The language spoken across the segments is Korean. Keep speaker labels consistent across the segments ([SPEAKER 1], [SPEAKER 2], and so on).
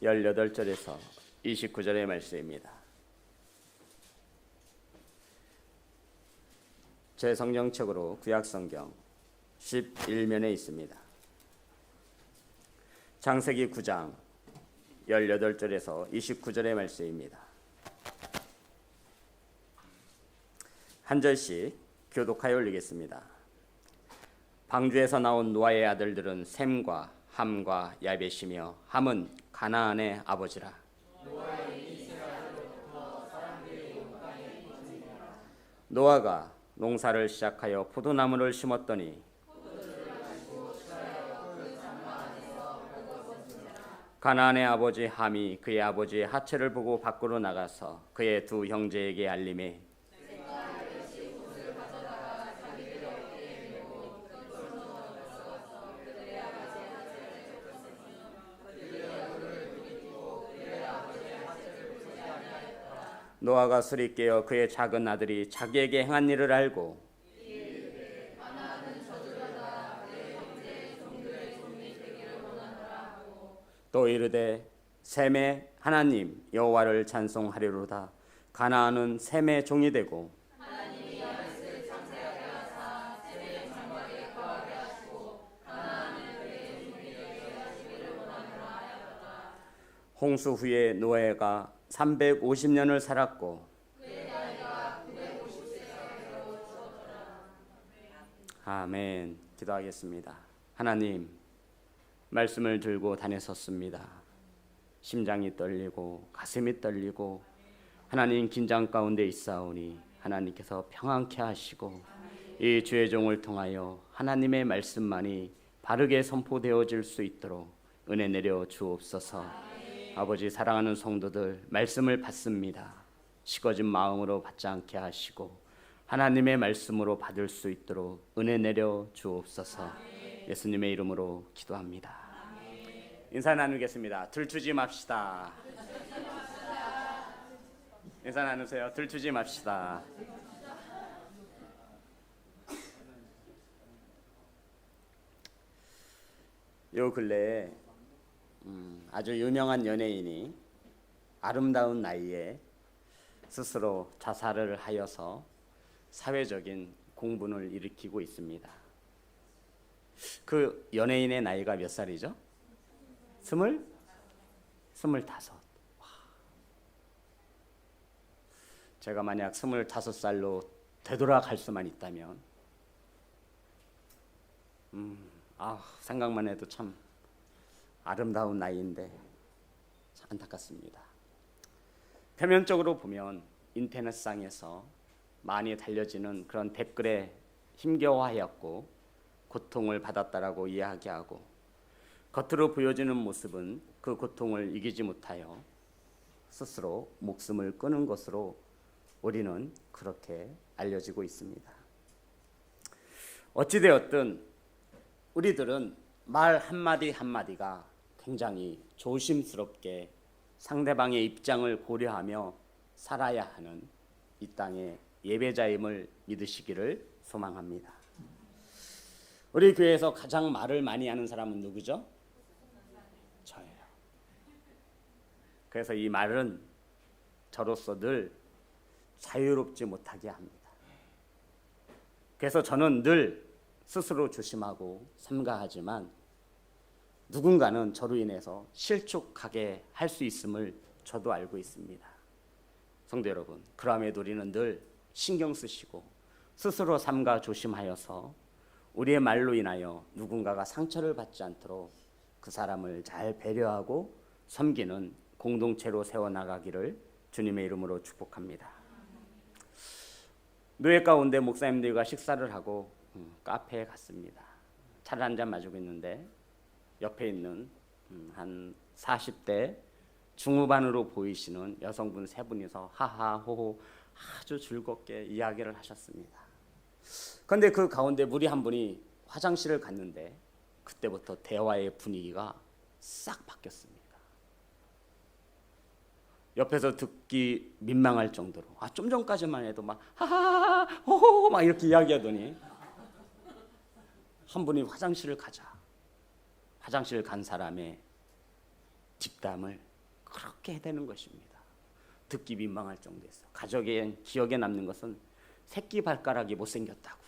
[SPEAKER 1] 18절에서 29절의 말씀입니다. 제 성경책으로 구약성경 11면에 있습니다. 창세기 9장 18절에서 29절의 말씀입니다. 한 절씩 교독하여 올리겠습니다. 방주에서 나온 노아의 아들들은 셈과 함과 야벳이며 함은 가나안의 아버지라. 노아가 농사를 시작하여 포도나무를 심었더니 가나안의 아버지 함이 그의 아버지의 하체를 보고 밖으로 나가서 그의 두 형제에게 알림해 노아가 술이 깨어 그의 작은 아들이 자기에게 행한 일을 알고 또 이르되 셈의 하나님 여호와를 찬송하리로다. 가나안은 셈의 종이 되고 홍수 후에 노아가 350년을 살았고 아멘. 기도하겠습니다. 하나님, 말씀을 들고 다녔었습니다. 심장이 떨리고 가슴이 떨리고 하나님 긴장 가운데 있사오니 하나님께서 평안케 하시고 이 주의 종을 통하여 하나님의 말씀만이 바르게 선포되어질 수 있도록 은혜 내려 주옵소서. 아버지, 사랑하는 성도들 말씀을 받습니다. 식어진 마음으로 받지 않게 하시고 하나님의 말씀으로 받을 수 있도록 은혜 내려 주옵소서. 예수님의 이름으로 기도합니다. 인사 나누겠습니다. 들투지 맙시다. 인사 나누세요. 들투지 맙시다. 요 근래에 아주 유명한 연예인이 아름다운 나이에 스스로 자살을 하여서 사회적인 공분을 일으키고 있습니다. 그 연예인의 나이가 몇 살이죠? 25. 제가 만약 25살로 되돌아갈 수만 있다면 생각만 해도 참 아름다운 나이인데 안타깝습니다. 표면적으로 보면 인터넷상에서 많이 달려지는 그런 댓글에 힘겨워하였고 고통을 받았다라고 이야기하고 겉으로 보여지는 모습은 그 고통을 이기지 못하여 스스로 목숨을 끊은 것으로 우리는 그렇게 알려지고 있습니다. 어찌되었든 우리들은 말 한마디 한마디가 굉장히 조심스럽게 상대방의 입장을 고려하며 살아야 하는 이 땅의 예배자임을 믿으시기를 소망합니다. 우리 교회에서 가장 말을 많이 하는 사람은 누구죠? 저예요. 그래서 이 말은 저로서 늘 자유롭지 못하게 합니다. 그래서 저는 늘 스스로 조심하고 삼가하지만 누군가는 저로 인해서 실족하게 할 수 있음을 저도 알고 있습니다. 성도 여러분, 그럼에도 우리는 늘 신경 쓰시고 스스로 삼가 조심하여서 우리의 말로 인하여 누군가가 상처를 받지 않도록 그 사람을 잘 배려하고 섬기는 공동체로 세워나가기를 주님의 이름으로 축복합니다. 노예 가운데 목사님들과 식사를 하고 카페에 갔습니다. 차를 한잔 마시고 있는데 옆에 있는 한 40대 중후반으로 보이시는 여성분 세 분이서 하하호호 아주 즐겁게 이야기를 하셨습니다. 그런데 그 가운데 무리 한 분이 화장실을 갔는데 그때부터 대화의 분위기가 싹 바뀌었습니다. 옆에서 듣기 민망할 정도로 좀 전까지만 해도 막 하하하 호호 막 이렇게 이야기하더니 한 분이 화장실을 가자. 화장실 간 사람의 뒷담을 그렇게 해대는 것입니다. 듣기 민망할 정도였어요. 가족의 기억에 남는 것은 새끼 발가락이 못생겼다고.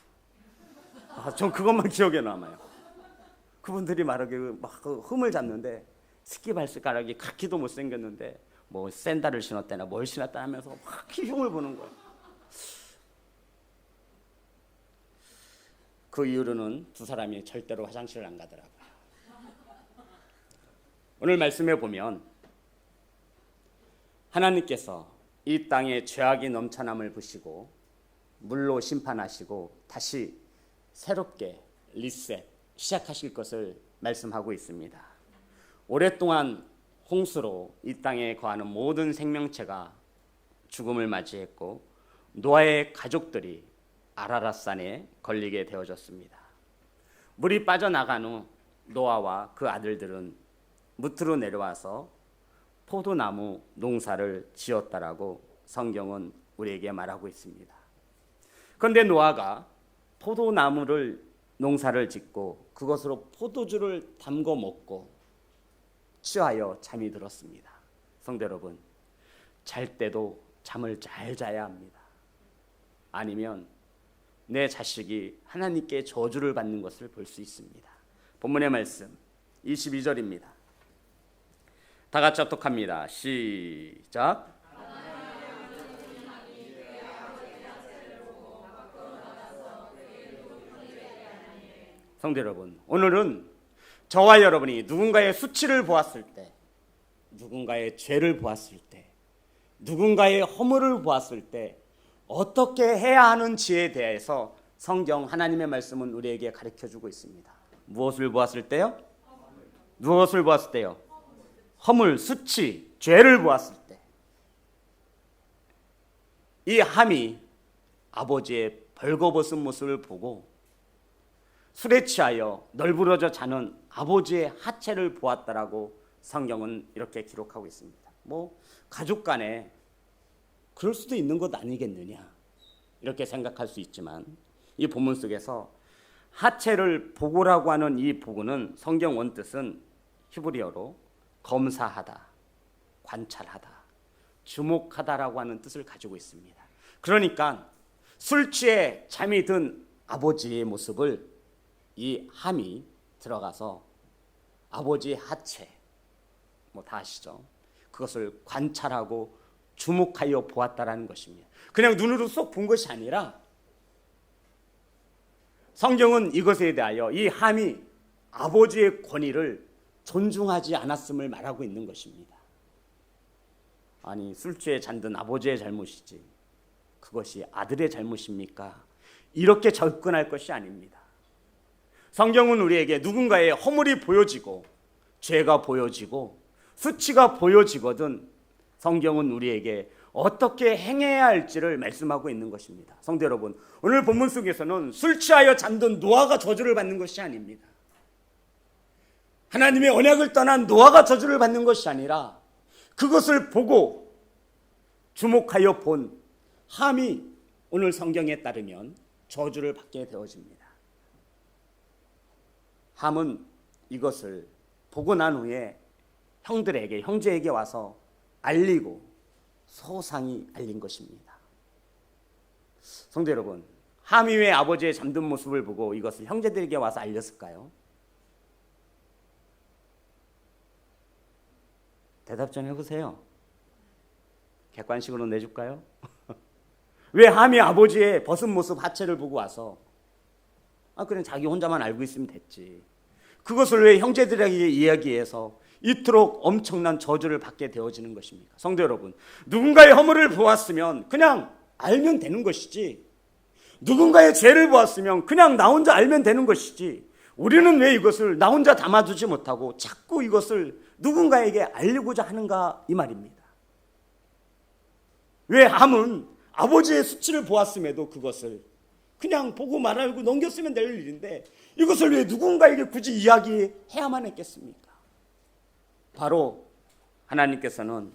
[SPEAKER 1] 전 그것만 기억에 남아요. 그분들이 말하기를 막 흠을 잡는데 새끼 발가락이 그렇게도 못생겼는데 뭐 샌들을 신었다나 뭘 신었다 하면서 막 흉을 보는 거예요. 그 이후로는 두 사람이 절대로 화장실을 안 가더라고요. 오늘 말씀에 보면 하나님께서 이 땅에 죄악이 넘쳐남을 보시고 물로 심판하시고 다시 새롭게 리셋 시작하실 것을 말씀하고 있습니다. 오랫동안 홍수로 이 땅에 거하는 모든 생명체가 죽음을 맞이했고 노아의 가족들이 아라랏산에 걸리게 되어졌습니다. 물이 빠져나간 후 노아와 그 아들들은 무트로 내려와서 포도나무 농사를 지었다라고 성경은 우리에게 말하고 있습니다. 그런데 노아가 포도나무를 농사를 짓고 그것으로 포도주를 담궈 먹고 취하여 잠이 들었습니다. 성도 여러분, 잘 때도 잠을 잘 자야 합니다. 아니면 내 자식이 하나님께 저주를 받는 것을 볼 수 있습니다. 본문의 말씀 22절입니다. 다 같이 합독합니다. 시작. 성도 여러분, 오늘은 저와 여러분이 누군가의 수치를 보았을 때, 누군가의 죄를 보았을 때, 누군가의 허물을 보았을 때 어떻게 해야 하는지에 대해서 성경 하나님의 말씀은 우리에게 가르쳐주고 있습니다. 무엇을 보았을 때요? 무엇을 보았을 때요? 허물, 수치, 죄를 보았을 때. 이 함이 아버지의 벌거벗은 모습을 보고 술에 취하여 널브러져 자는 아버지의 하체를 보았다라고 성경은 이렇게 기록하고 있습니다. 뭐 가족 간에 그럴 수도 있는 것 아니겠느냐 이렇게 생각할 수 있지만 이 본문 속에서 하체를 보고라고 하는 이 보고는 성경 원뜻은 히브리어로 검사하다, 관찰하다, 주목하다라고 하는 뜻을 가지고 있습니다. 그러니까 술 취해 잠이 든 아버지의 모습을 이 함이 들어가서 아버지의 하체, 뭐 다 아시죠? 그것을 관찰하고 주목하여 보았다라는 것입니다. 그냥 눈으로 쏙 본 것이 아니라 성경은 이것에 대하여 이 함이 아버지의 권위를 존중하지 않았음을 말하고 있는 것입니다. 아니, 술 취해 잠든 아버지의 잘못이지 그것이 아들의 잘못입니까? 이렇게 접근할 것이 아닙니다. 성경은 우리에게 누군가의 허물이 보여지고 죄가 보여지고 수치가 보여지거든 성경은 우리에게 어떻게 행해야 할지를 말씀하고 있는 것입니다. 성도 여러분, 오늘 본문 속에서는 술 취하여 잠든 노아가 저주를 받는 것이 아닙니다. 하나님의 언약을 떠난 노아가 저주를 받는 것이 아니라 그것을 보고 주목하여 본 함이 오늘 성경에 따르면 저주를 받게 되어집니다. 함은 이것을 보고 난 후에 형제에게 와서 알리고 소상히 알린 것입니다. 성도 여러분, 함이 왜 아버지의 잠든 모습을 보고 이것을 형제들에게 와서 알렸을까요? 대답 좀 해보세요. 객관식으로 내줄까요? 왜 함이 아버지의 벗은 모습 하체를 보고 와서 그냥 자기 혼자만 알고 있으면 됐지. 그것을 왜 형제들에게 이야기해서 이토록 엄청난 저주를 받게 되어지는 것입니까? 성도 여러분, 누군가의 허물을 보았으면 그냥 알면 되는 것이지, 누군가의 죄를 보았으면 그냥 나 혼자 알면 되는 것이지, 우리는 왜 이것을 나 혼자 담아두지 못하고 자꾸 이것을 누군가에게 알리고자 하는가 이 말입니다. 왜 함은 아버지의 수치를 보았음에도 그것을 그냥 보고 말하고 넘겼으면 될 일인데 이것을 왜 누군가에게 굳이 이야기해야만 했겠습니까? 바로 하나님께서는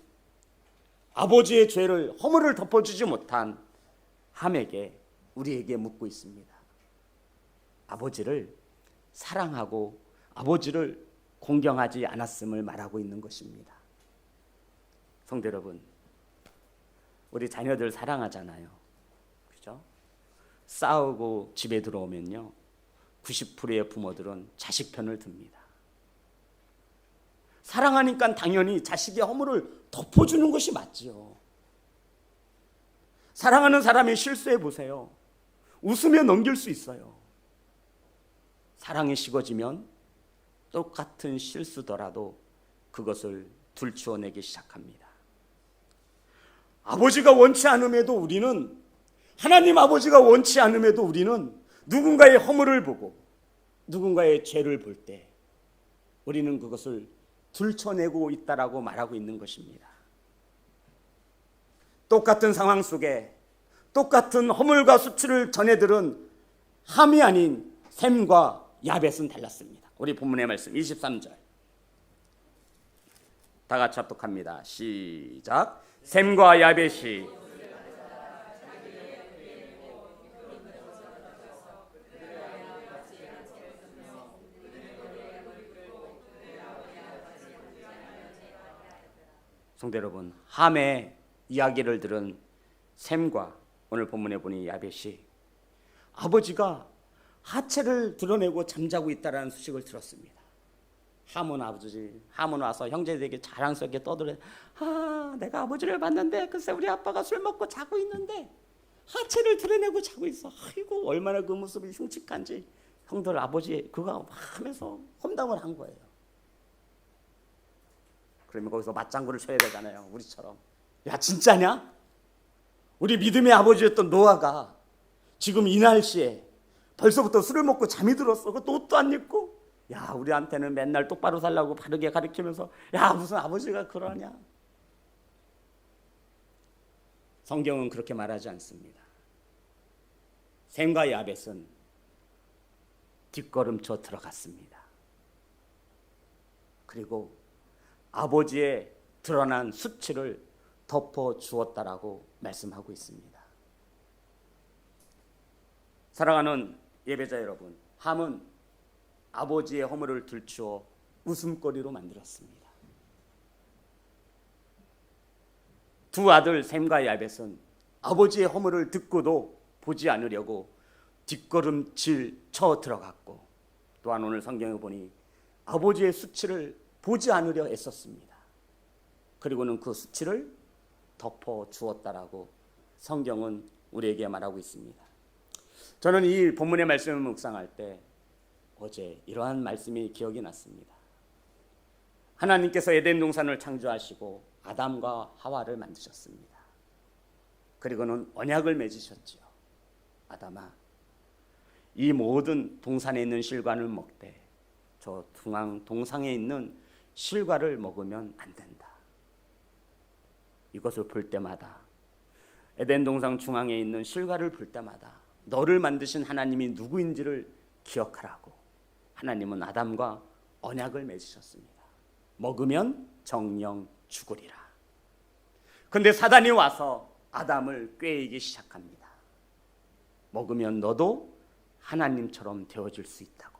[SPEAKER 1] 아버지의 죄를 허물을 덮어주지 못한 함에게 우리에게 묻고 있습니다. 아버지를 사랑하고 아버지를 공경하지 않았음을 말하고 있는 것입니다. 성도 여러분, 우리 자녀들 사랑하잖아요. 그죠? 싸우고 집에 들어오면요, 90%의 부모들은 자식 편을 듭니다. 사랑하니까 당연히 자식의 허물을 덮어주는 것이 맞지요. 사랑하는 사람이 실수해 보세요. 웃으며 넘길 수 있어요. 사랑이 식어지면 똑같은 실수더라도 그것을 들추어내기 시작합니다. 아버지가 원치 않음에도 우리는, 하나님 아버지가 원치 않음에도 우리는 누군가의 허물을 보고 누군가의 죄를 볼 때 우리는 그것을 들춰내고 있다라고 말하고 있는 것입니다. 똑같은 상황 속에 똑같은 허물과 수치를 전해들은 함이 아닌 셈과 야벳은 달랐습니다. 우리 본문의 말씀 23절 다 같이 합독합니다. 시작. 셈과 야벳이 성도 여러분, 함의 이야기를 들은 셈과 오늘 본문에 보니 야벳이 아버지가 하체를 드러내고 잠자고 있다라는 소식을 들었습니다. 함은 와서 형제들에게 자랑스럽게 떠들어, 내가 아버지를 봤는데 글쎄 우리 아빠가 술 먹고 자고 있는데 하체를 드러내고 자고 있어. 아이고 얼마나 그 모습이 흉측한지 형들 아버지 그거 하면서 험담을 한 거예요. 그러면 거기서 맞장구를 쳐야 되잖아요. 우리처럼. 야 진짜냐? 우리 믿음의 아버지였던 노아가 지금 이 날씨에 벌써부터 술을 먹고 잠이 들었어. 그것도 옷도 안 입고. 야 우리한테는 맨날 똑바로 살라고 바르게 가르치면서 야 무슨 아버지가 그러냐. 성경은 그렇게 말하지 않습니다. 셈과 야벳은 뒷걸음쳐 들어갔습니다. 그리고 아버지의 드러난 수치를 덮어주었다라고 말씀하고 있습니다. 사랑하는 예배자 여러분, 함은 아버지의 허물을 들추어 웃음거리로 만들었습니다. 두 아들 셈과 야벳은 아버지의 허물을 듣고도 보지 않으려고 뒷걸음질 쳐 들어갔고, 또한 오늘 성경에 보니 아버지의 수치를 보지 않으려 애썼습니다. 그리고는 그 수치를 덮어주었다라고 성경은 우리에게 말하고 있습니다. 저는 이 본문의 말씀을 묵상할 때 어제 이러한 말씀이 기억이 났습니다. 하나님께서 에덴 동산을 창조하시고 아담과 하와를 만드셨습니다. 그리고는 언약을 맺으셨지요. 아담아, 이 모든 동산에 있는 실과를 먹되 저 동상에 있는 실과를 먹으면 안 된다. 이것을 볼 때마다, 에덴 동산 중앙에 있는 실과를 볼 때마다 너를 만드신 하나님이 누구인지를 기억하라고 하나님은 아담과 언약을 맺으셨습니다. 먹으면 정령 죽으리라. 그런데 사단이 와서 아담을 꾀이기 시작합니다. 먹으면 너도 하나님처럼 되어질 수 있다고.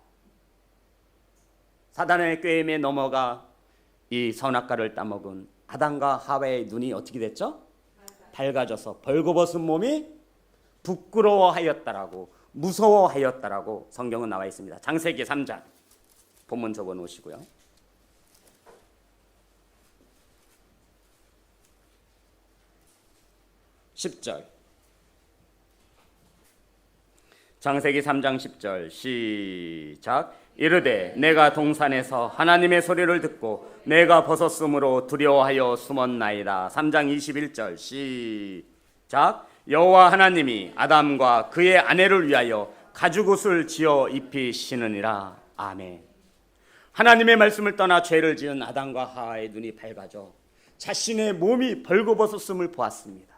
[SPEAKER 1] 사단의 꾀임에 넘어가 이 선악과를 따먹은 아담과 하와의 눈이 어떻게 됐죠? 밝아져서 벌거벗은 몸이 부끄러워하였다라고, 무서워하였다라고 성경은 나와 있습니다. 창세기 3장 본문 적어 놓으시고요. 10절. 창세기 3장 10절 시작. 이르되 내가 동산에서 하나님의 소리를 듣고 내가 벗었으므로 두려워하여 숨었나이다. 3장 21절 시작. 여호와 하나님이 아담과 그의 아내를 위하여 가죽옷을 지어 입히시느니라. 아멘. 하나님의 말씀을 떠나 죄를 지은 아담과 하와의 눈이 밝아져 자신의 몸이 벌거벗었음을 보았습니다.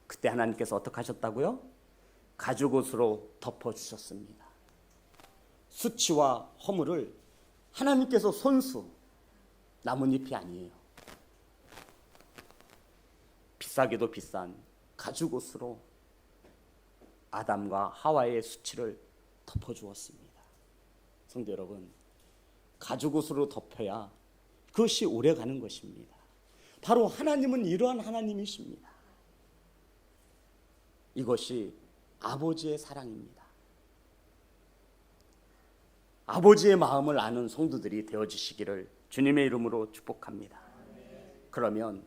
[SPEAKER 1] 그때 하나님께서 어떻게 하셨다고요? 가죽옷으로 덮어주셨습니다. 수치와 허물을 하나님께서 손수, 나뭇잎이 아니에요. 비싸기도 비싼 가죽옷으로 아담과 하와의 수치를 덮어주었습니다. 성도 여러분, 가죽옷으로 덮여야 그것이 오래가는 것입니다. 바로 하나님은 이러한 하나님이십니다. 이것이 아버지의 사랑입니다. 아버지의 마음을 아는 성도들이 되어주시기를 주님의 이름으로 축복합니다. 그러면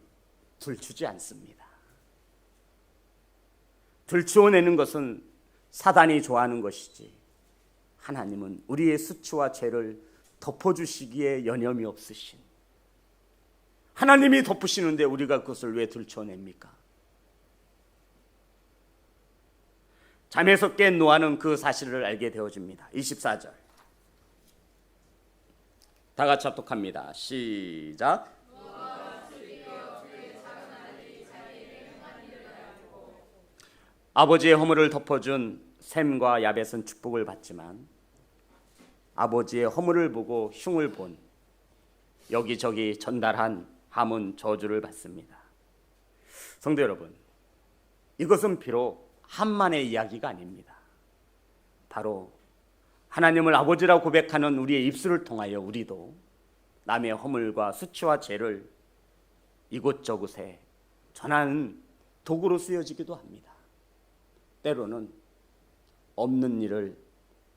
[SPEAKER 1] 들추지 않습니다. 들추어내는 것은 사단이 좋아하는 것이지, 하나님은 우리의 수치와 죄를 덮어주시기에 여념이 없으신, 하나님이 덮으시는데 우리가 그것을 왜 들추어냅니까? 잠에서 깬 노아는 그 사실을 알게 되어집니다. 24절 다 같이 합독합니다. 시작. 아버지의 허물을 덮어준 셈과 야벳은 축복을 받지만 아버지의 허물을 보고 흉을 본 여기저기 전달한 함은 저주를 받습니다. 성도 여러분, 이것은 비록 함만의 이야기가 아닙니다. 바로 하나님을 아버지라고 고백하는 우리의 입술을 통하여 우리도 남의 허물과 수치와 죄를 이곳저곳에 전하는 도구로 쓰여지기도 합니다. 때로는 없는 일을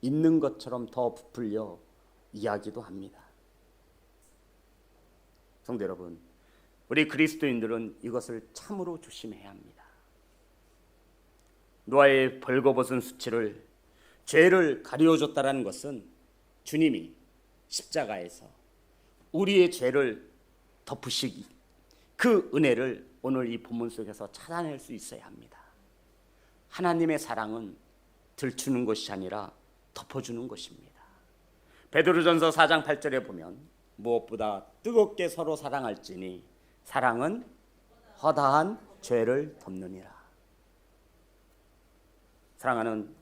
[SPEAKER 1] 있는 것처럼 더 부풀려 이야기도 합니다. 성도 여러분, 우리 그리스도인들은 이것을 참으로 조심해야 합니다. 노아의 벌거벗은 수치를, 죄를 가리워줬다라는 것은 주님이 십자가에서 우리의 죄를 덮으시기, 그 은혜를 오늘 이 본문 속에서 찾아낼 수 있어야 합니다. 하나님의 사랑은 들추는 것이 아니라 덮어주는 것입니다. 베드로전서 4장 8절에 보면 무엇보다 뜨겁게 서로 사랑할지니 사랑은 허다한 죄를 덮느니라. 사랑하는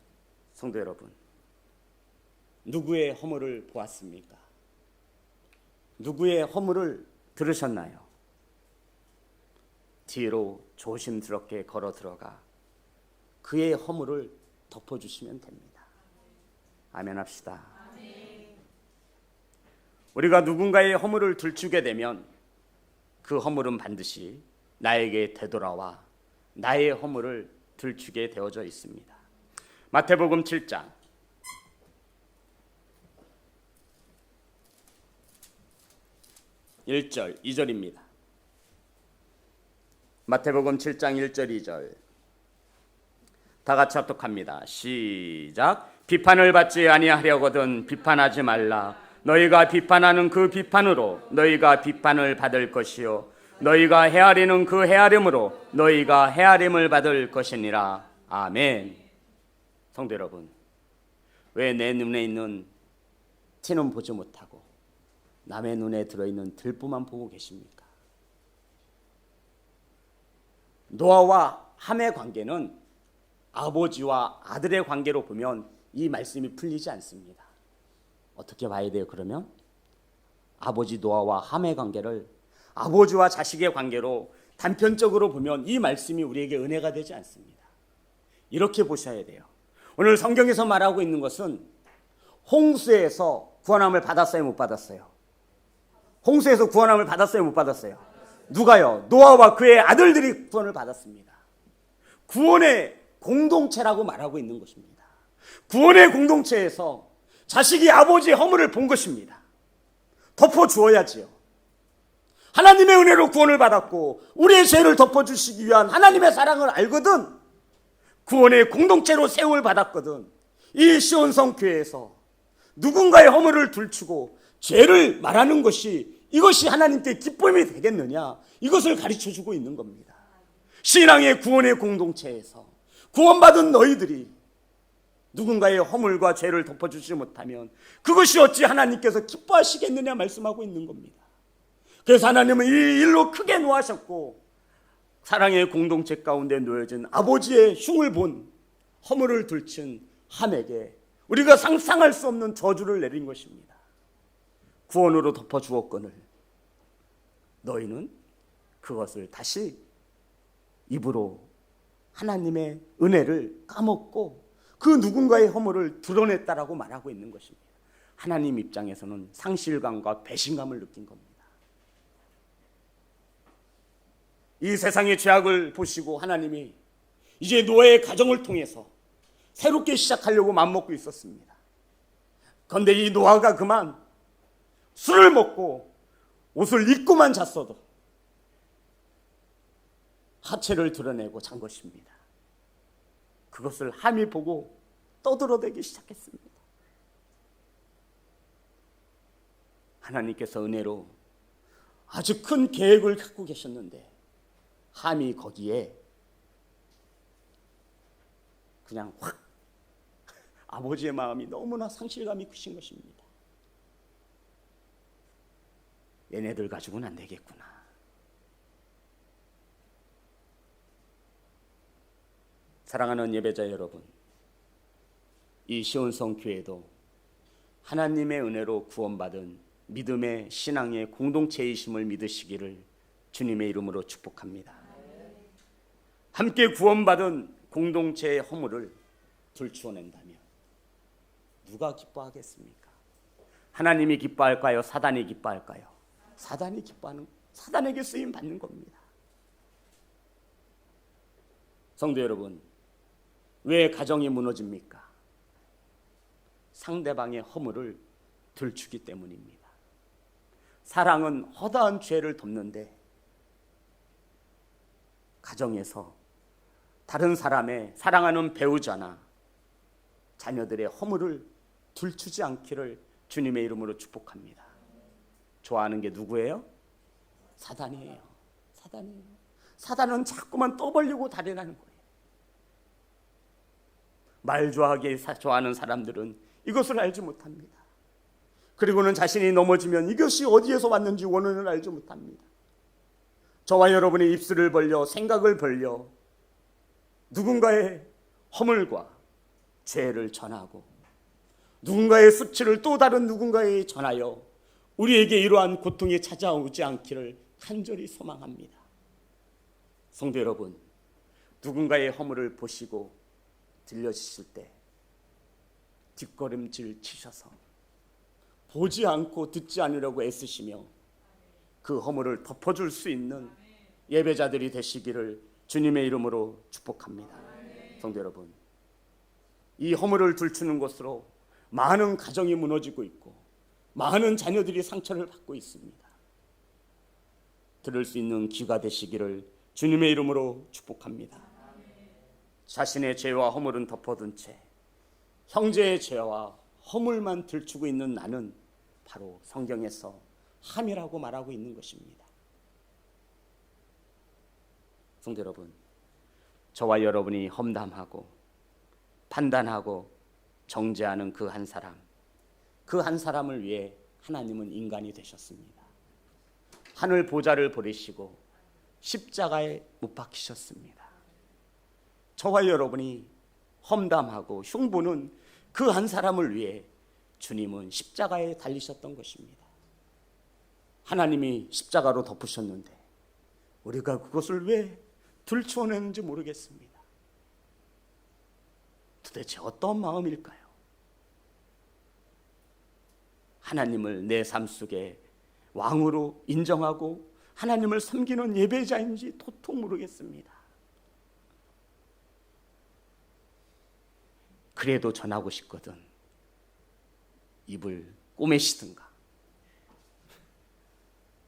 [SPEAKER 1] 성도 여러분, 누구의 허물을 보았습니까? 누구의 허물을 들으셨나요? 뒤로 조심스럽게 걸어 들어가 그의 허물을 덮어주시면 됩니다. 아멘 합시다. 우리가 누군가의 허물을 들추게 되면 그 허물은 반드시 나에게 되돌아와 나의 허물을 들추게 되어져 있습니다. 마태복음 7장 1절 2절입니다. 마태복음 7장 1절 2절 다 같이 합독합니다. 시작. 비판을 받지 아니하려거든 비판하지 말라. 너희가 비판하는 그 비판으로 너희가 비판을 받을 것이요 너희가 헤아리는 그 헤아림으로 너희가 헤아림을 받을 것이니라. 아멘. 성도 여러분, 왜 내 눈에 있는 티는 보지 못하고 남의 눈에 들어있는 들보만 보고 계십니까? 노아와 함의 관계는 아버지와 아들의 관계로 보면 이 말씀이 풀리지 않습니다. 어떻게 봐야 돼요? 그러면 아버지 노아와 함의 관계를 아버지와 자식의 관계로 단편적으로 보면 이 말씀이 우리에게 은혜가 되지 않습니다. 이렇게 보셔야 돼요. 오늘 성경에서 말하고 있는 것은 홍수에서 구원함을 받았어요, 못 받았어요? 홍수에서 구원함을 받았어요, 못 받았어요? 누가요? 노아와 그의 아들들이 구원을 받았습니다. 구원의 공동체라고 말하고 있는 것입니다. 구원의 공동체에서 자식이 아버지의 허물을 본 것입니다. 덮어주어야지요. 하나님의 은혜로 구원을 받았고 우리의 죄를 덮어주시기 위한 하나님의 사랑을 알거든 구원의 공동체로 세움을 받았거든 이 시온성 교회에서 누군가의 허물을 들추고 죄를 말하는 것이 이것이 하나님께 기쁨이 되겠느냐, 이것을 가르쳐주고 있는 겁니다. 신앙의 구원의 공동체에서 구원받은 너희들이 누군가의 허물과 죄를 덮어주지 못하면 그것이 어찌 하나님께서 기뻐하시겠느냐 말씀하고 있는 겁니다. 그래서 하나님은 이 일로 크게 노하셨고 사랑의 공동체 가운데 놓여진 아버지의 흉을 본 허물을 들친 함에게 우리가 상상할 수 없는 저주를 내린 것입니다. 구원으로 덮어주었거늘 너희는 그것을 다시 입으로 하나님의 은혜를 까먹고 그 누군가의 허물을 드러냈다라고 말하고 있는 것입니다. 하나님 입장에서는 상실감과 배신감을 느낀 겁니다. 이 세상의 죄악을 보시고 하나님이 이제 노아의 가정을 통해서 새롭게 시작하려고 맘먹고 있었습니다. 그런데 이 노아가 그만 술을 먹고 옷을 입고만 잤어도 하체를 드러내고 잔 것입니다. 그것을 함이 보고 떠들어대기 시작했습니다. 하나님께서 은혜로 아주 큰 계획을 갖고 계셨는데 함이 거기에 그냥 확 아버지의 마음이 너무나 상실감이 크신 것입니다. 얘네들 가지고는 안 되겠구나. 사랑하는 예배자 여러분, 이 시온성 교회도 하나님의 은혜로 구원받은 믿음의 신앙의 공동체이심을 믿으시기를 주님의 이름으로 축복합니다. 함께 구원받은 공동체의 허물을 들추어낸다면 누가 기뻐하겠습니까? 하나님이 기뻐할까요? 사단이 기뻐할까요? 사단이 기뻐하는, 사단에게 쓰임 받는 겁니다. 성도 여러분, 왜 가정이 무너집니까? 상대방의 허물을 들추기 때문입니다. 사랑은 허다한 죄를 덮는데 가정에서 다른 사람의 사랑하는 배우자나 자녀들의 허물을 들추지 않기를 주님의 이름으로 축복합니다. 좋아하는 게 누구예요? 사단이에요. 사단이에요. 사단은 자꾸만 떠벌리고 다니라는 거예요. 말좋아하게 좋아하는 사람들은 이것을 알지 못합니다. 그리고는 자신이 넘어지면 이것이 어디에서 왔는지 원인을 알지 못합니다. 저와 여러분의 입술을 벌려 생각을 벌려 누군가의 허물과 죄를 전하고 누군가의 수치를 또 다른 누군가에 전하여 우리에게 이러한 고통이 찾아오지 않기를 간절히 소망합니다. 성도 여러분, 누군가의 허물을 보시고 들려주실 때 뒷걸음질 치셔서 보지 않고 듣지 않으려고 애쓰시며 그 허물을 덮어줄 수 있는 예배자들이 되시기를 주님의 이름으로 축복합니다. 성도 여러분, 이 허물을 들추는 것으로 많은 가정이 무너지고 있고 많은 자녀들이 상처를 받고 있습니다. 들을 수 있는 귀가 되시기를 주님의 이름으로 축복합니다. 자신의 죄와 허물은 덮어둔 채 형제의 죄와 허물만 들추고 있는 나는 바로 성경에서 함이라고 말하고 있는 것입니다. 성도 여러분, 저와 여러분이 험담하고 판단하고 정죄하는 그 한 사람, 그 한 사람을 위해 하나님은 인간이 되셨습니다. 하늘 보좌를 버리시고 십자가에 못 박히셨습니다. 저와 여러분이 험담하고 흉보는 그 한 사람을 위해 주님은 십자가에 달리셨던 것입니다. 하나님이 십자가로 덮으셨는데 우리가 그것을 왜 들추어내는지 모르겠습니다. 도대체 어떤 마음일까요? 하나님을 내 삶 속에 왕으로 인정하고 하나님을 섬기는 예배자인지 도통 모르겠습니다. 그래도 전하고 싶거든 입을 꼬매시든가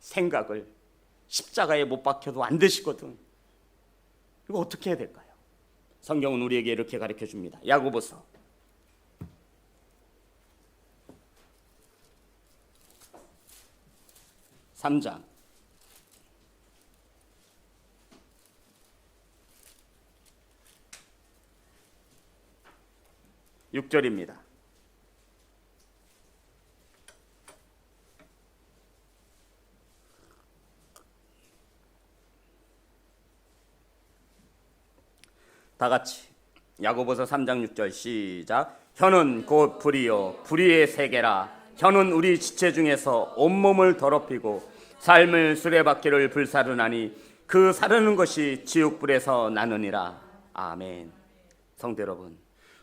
[SPEAKER 1] 생각을 십자가에 못 박혀도 안 되시거든. 이거 어떻게 해야 될까요? 성경은 우리에게 이렇게 가르쳐 줍니다. 야고보서 3장 6절입니다. 다 같이 야고보서 3장 6절 시작. 혀는 곧 불이요 불의의 세계라. 혀는 우리 지체 중에서 온몸을 더럽히고 삶을 수레바퀴를 불사르나니 그 사르는 것이 지옥불에서 나느니라. 아멘. 성도 여러분,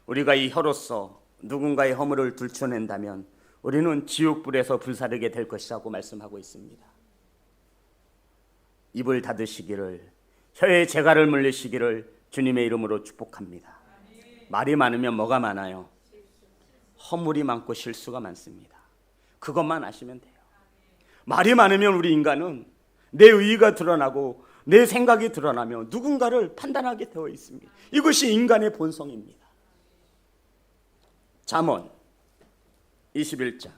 [SPEAKER 1] 우리가 이 혀로서 누군가의 허물을 들춰낸다면 우리는 지옥불에서 불사르게 될 것이라고 말씀하고 있습니다. 입을 닫으시기를 혀에 재갈을 물리시기를 주님의 이름으로 축복합니다. 말이 많으면 뭐가 많아요? 허물이 많고 실수가 많습니다. 그것만 아시면 돼요. 말이 많으면 우리 인간은 내 의의가 드러나고 내 생각이 드러나며 누군가를 판단하게 되어 있습니다. 이것이 인간의 본성입니다. 잠언 21장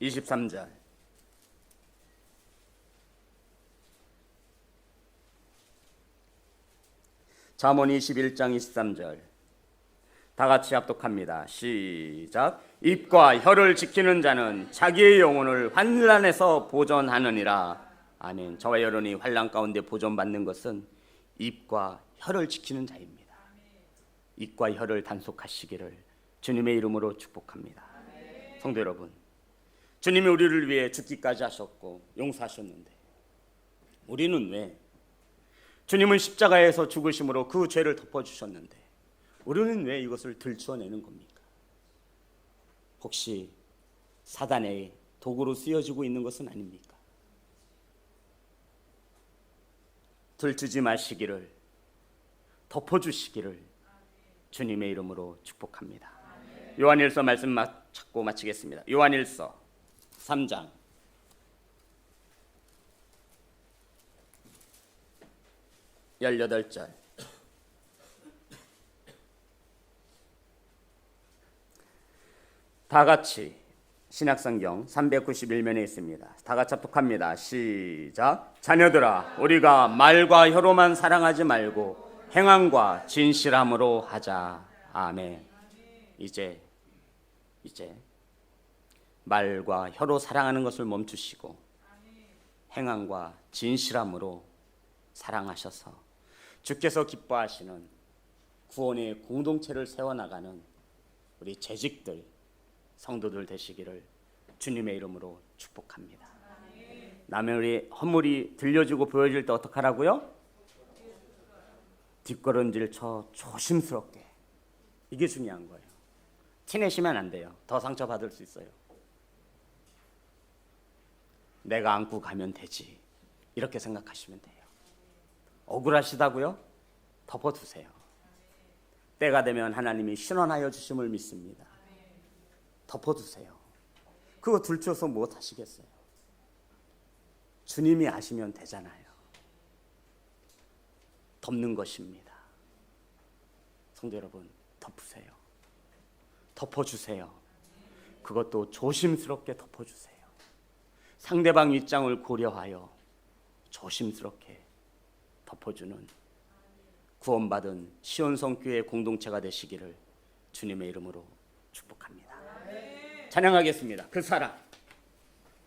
[SPEAKER 1] 23절 잠언 21장 23절 다 같이 합독합니다. 시작. 입과 혀를 지키는 자는 자기의 영혼을 환난에서 보존하느니라. 아멘. 저와 여러분이 환난 가운데 보존받는 것은 입과 혀를 지키는 자입니다. 입과 혀를 단속하시기를 주님의 이름으로 축복합니다. 성도 여러분, 주님이 우리를 위해 죽기까지 하셨고 용서하셨는데 우리는 왜 주님은 십자가에서 죽으심으로 그 죄를 덮어주셨는데 우리는 왜 이것을 들추어내는 겁니까? 혹시 사단의 도구로 쓰여지고 있는 것은 아닙니까? 들추지 마시기를, 덮어주시기를 주님의 이름으로 축복합니다. 요한일서 말씀 찾고 마치겠습니다. 요한일서 3장 18절 다 같이 신약성경 391면에 있습니다. 다 같이 합독합니다. 시작. 자녀들아, 우리가 말과 혀로만 사랑하지 말고 행함과 진실함으로 하자. 아멘. 이제 말과 혀로 사랑하는 것을 멈추시고 행함과 진실함으로 사랑하셔서 주께서 기뻐하시는 구원의 공동체를 세워나가는 우리 재직들, 성도들 되시기를 주님의 이름으로 축복합니다. 남의 허물이 들려지고 보여질 때 어떡하라고요? 뒷걸음질 쳐 조심스럽게. 이게 중요한 거예요. 티내시면 안 돼요. 더 상처받을 수 있어요. 내가 안고 가면 되지, 이렇게 생각하시면 돼요. 억울하시다고요? 덮어두세요. 때가 되면 하나님이 신원하여 주심을 믿습니다. 덮어두세요. 그거 들춰서 못 하시겠어요? 주님이 아시면 되잖아요. 덮는 것입니다. 성도 여러분, 덮으세요. 덮어주세요. 그것도 조심스럽게 덮어주세요. 상대방 입장을 고려하여 조심스럽게 덮어주는 구원받은 시온성교회 공동체가 되시기를 주님의 이름으로 축복합니다. 찬양하겠습니다. 그 사랑.